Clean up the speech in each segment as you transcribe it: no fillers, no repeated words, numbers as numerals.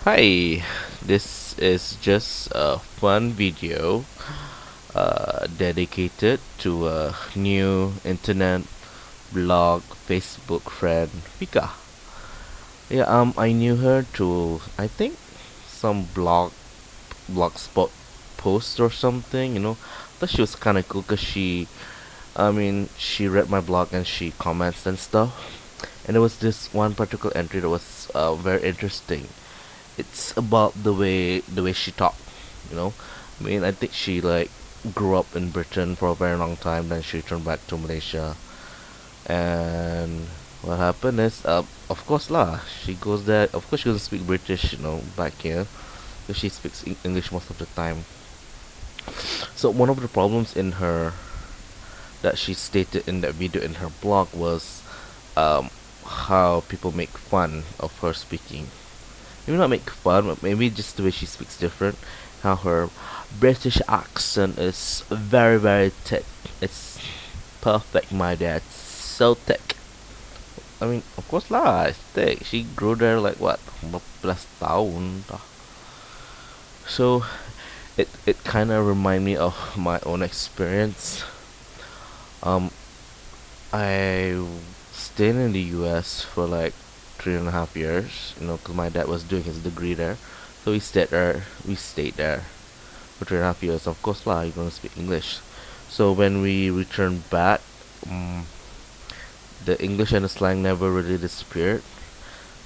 Hi, this is just a fun video dedicated to a new internet blog Facebook friend, Vika. Yeah, I knew her through I think some blogspot post or something. Thought she was kind of cool because she read my blog and she comments and stuff. And there was this one particular entry that was very interesting. It's about the way she talked. You know, I think she like grew up in Britain for a very long time. Then she returned back to Malaysia, and what happened is, of course lah, she goes there. Of course, she doesn't speak British, back here, because she speaks English most of the time. So one of the problems in her that she stated in that video in her blog was um, how people make fun of her speaking. Maybe not make fun, but maybe just the way she speaks different. How her British accent is very, very thick. It's perfect, my dad. So thick. Of course lah, it's thick. She grew there like what, 15 tahun. So it kind of remind me of my own experience. Um, I stayed in the U.S. for like 3.5 years. Cause my dad was doing his degree there, so we stayed there. We stayed there for 3.5 years. Of course, lah, you're gonna speak English. So when we returned back, um, the English and the slang never really disappeared.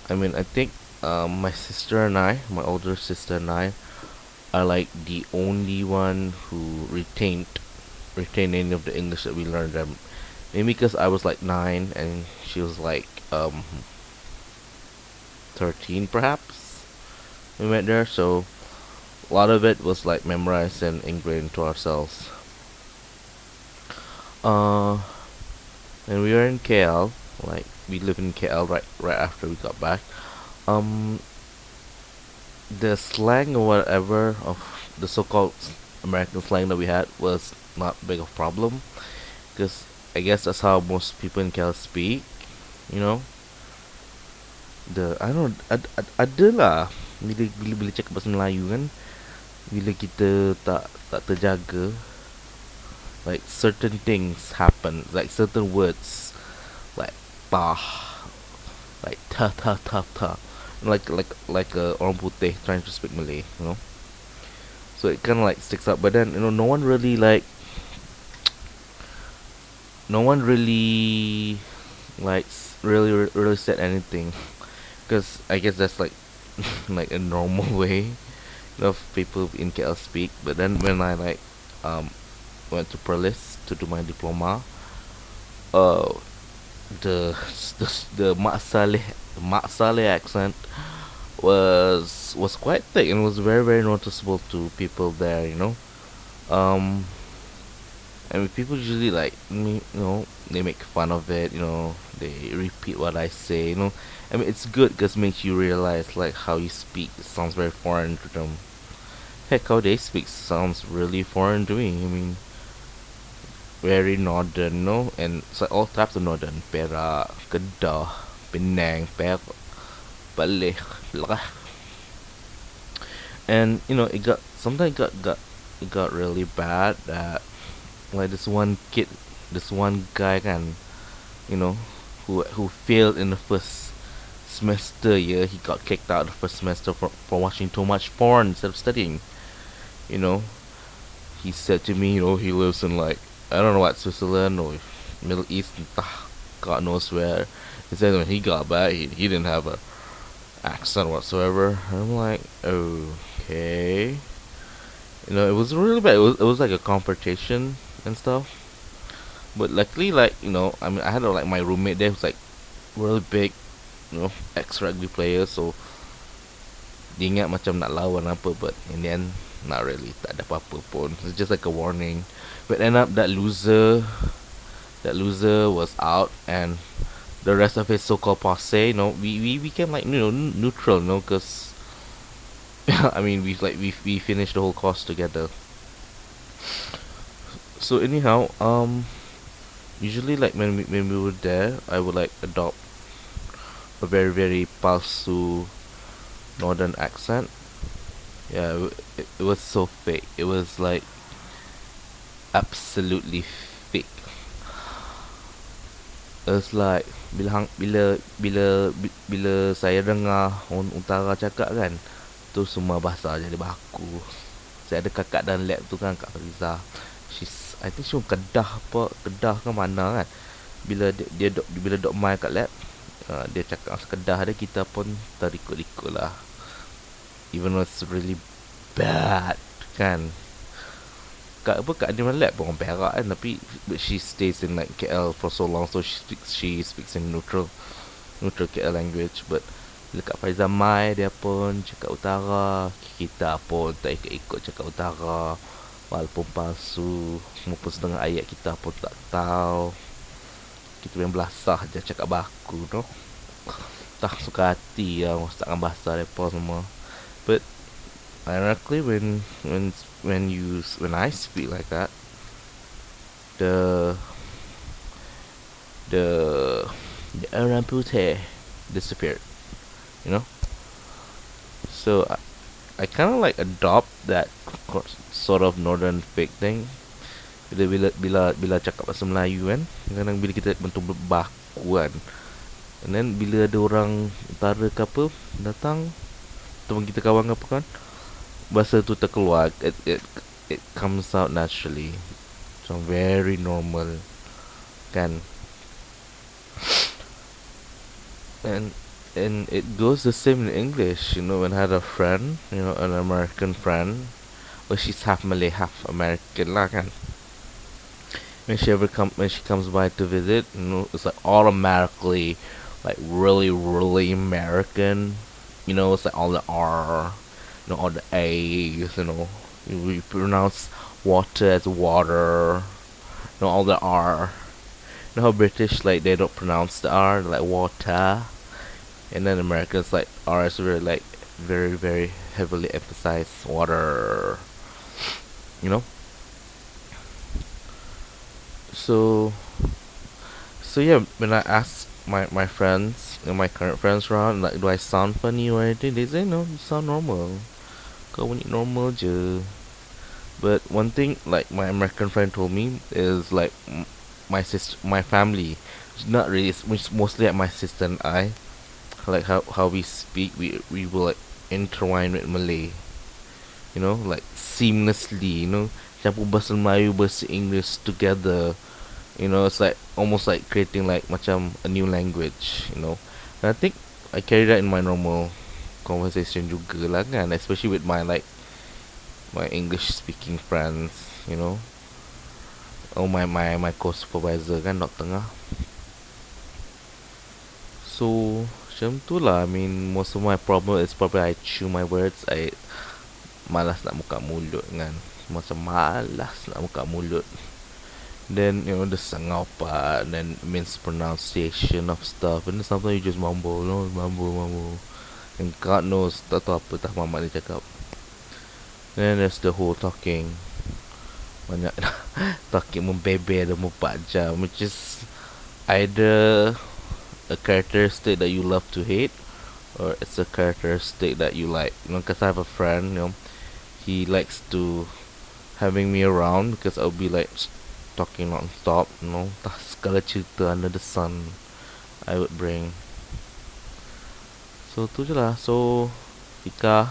I think my sister and I, my older sister and I, are like the only one who retained any of the English that we learned them. Maybe because I was like 9 and she was like 13 perhaps. We went there, so a lot of it was like memorized and ingrained into ourselves. Uh, and we were in KL, like we live in KL right after we got back. Um, the slang or whatever of the so-called American slang that we had was not big of a problem, because I guess that's how most people in KL speak. You know, I don't ada lah bila cakap bahasa Melayu kan, bila kita tak terjaga, like certain things happen, like certain words, like tah, like ta, like orang putih trying to speak Malay. So it kind of like sticks out, but then no one really like really said anything, because I guess that's like like a normal way of people in KL speak. But then when I like um went to Perlis to do my diploma, uh the the Mak Saleh accent was quite thick and was very, very noticeable to people there. Um, people usually like me. They make fun of it. They repeat what I say. It's good because it makes you realize like how you speak. It sounds very foreign to them. Heck, how they speak sounds really foreign to me. Very northern, and it's like all types of northern. Perak, Kedah, Penang, Perak, Balik, Perak. And it got really bad that like this one guy can, you know, who failed in the first semester. Yeah, he got kicked out the first semester for watching too much porn instead of studying. You know, he said to me, he lives in like I don't know what, Switzerland or Middle East, God knows where. He said when he got back, he didn't have a accent whatsoever. And I'm like, okay. It was really bad. It was like a confrontation and stuff. But luckily, like I had like my roommate there who's like really big, ex rugby player. So dia ingat macam nak lawan apa, but in the end, not really. Tak ada apa-apa pun. It's just like a warning. But end up that loser was out, and the rest of his so-called posse, we became like neutral, because we finished the whole course together. So anyhow, usually like when we were there, I would like adopt a very, very palsu northern accent. Yeah, it was so fake. It was like absolutely fake. It was like bila saya dengar orang utara cakap kan, tu semua bahasa jadi baku. Saya ada kakak dan lab tu kan, Kak Fariza. I think she Kedah apa, Kedah ke mana kan. Bila dok mai kat lab, dia cakap Kedah dia, kita pun terikut-ikut lah. Even though it's really bad kan. Kak Adina lab pun orang Perak kan, tapi but she stays in like KL for so long, so she speaks in neutral KL language. But bila Kak Faizal mai, dia pun cakap utara, kita pun tak ikut-ikut cakap utara, walaupun palsu, maupun setengah ayat kita pun tak tahu. Kita yang belasah je cakap baku tu. Tak suka hati lah maksudkan bahasa mereka semua. But ironically, when I speak like that, the the the orang putih disappeared, you know. So I kind of like adopt that sort of northern fake thing. Bila cakap bahasa Melayu kan, kadang bila kita bentuk baku kan, and then bila ada orang utara ke apa datang, teman kita kawan ke apa kan, bahasa tu terkeluar, it comes out naturally, so very normal kan. And it goes the same in English, you know. When I had a friend, you know, an American friend, well, she's half Malay, half American lah kan. When she comes by to visit, you know, it's like automatically like really really American, you know. It's like all the R, you know, all the A's, you know. We pronounce water as water, you know, all the R. You know how British, like, they don't pronounce the R, like water, and then Americans, like, R is really like very very heavily emphasized water, you know. So yeah, when I ask my friends and my current friends around, like, do I sound funny or anything, they say no, you sound normal. Kau ni normal je. But one thing, like, my American friend told me is like my family, not really, which mostly like my sister and I, like how we speak, we will like intertwine with Malay, you know, like seamlessly, you know, campur bahasa Melayu, bahasa English together, you know. It's like almost like creating like macam a new language, you know. And I think I carry that in my normal conversation juga lah kan, especially with my like my English speaking friends, you know. Oh, my co-supervisor kan, Dr. Tengah. So macam tu lah. I mean, most of my problem is probably I chew my words. I malas nak buka mulut kan. Macam malas nak buka mulut. Then, you know, the sangau part, then mispronunciation of stuff, and then sometimes you just mumble, you know, mumble. And God knows, tak tahu apa tak mamak dia cakap. Then there's the whole talking. Banyak talking membeber dah 4 jam, which is either a characteristic that you love to hate, or it's a characteristic that you like, you know. Because I have a friend, you know, he likes to having me around because I'll be like talking non-stop, you know. Segala cerita under the sun I would bring. So tu je lah. So Ika,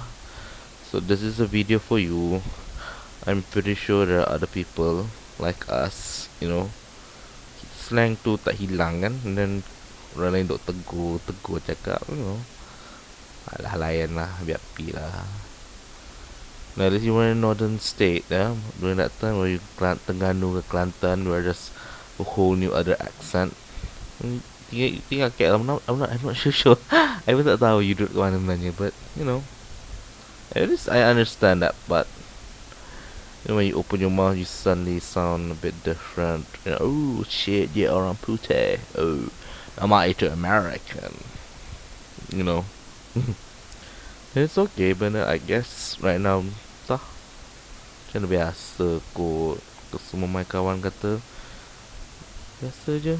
so this is a video for you. I'm pretty sure there are other people like us, you know. Slang tu tak hilang kan, and then orang lain duk tegur cakap, you know. Alah, layan lah, biar pi lah. Now, if you were in northern state, during that time where you Terengganu ke Kelantan, where there's a whole new other accent. Tinggal KL, I'm not sure. I pun tak tahu you duduk ke mana sebenarnya, but you know, at least I understand that. But you know, when you open your mouth, you suddenly sound a bit different. You know, oh shit, dia orang putih. Oh, nama itu American. You know. It's okay, but I guess right now tak. Macam biasa kot. Semua my kawan kata biasa je.